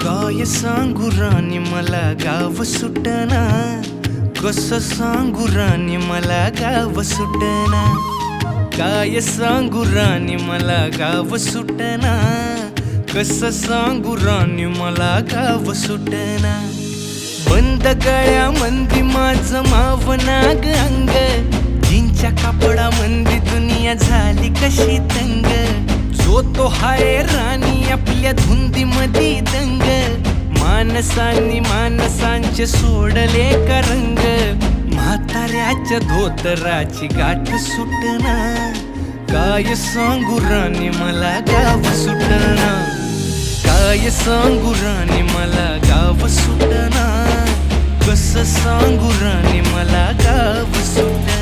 काय सांगू राणी मला गाव सुटना, कसं सांगू राणी मला गाव सुटना. काय सांगू राणी मला गाव सुटना, कसं सांगू राणी मला गाव सुटना. बंद गळ्यामंदी माझं मावनाग अंग, जीनच्या कापडामंदी दुनिया झाली कशी तंग. जो तो हाय राणी आपल्या धुंदीमधी दंग, माणसांनी माणसांचे सोडले का रंग. म्हाताऱ्याच्या धोतराची गाठ सुटना, काय सांगू राणी मला गाव सुटना. काय सांगू राणी मला गाव सुटना, कसं सांगू राणी मला गाव सुटना.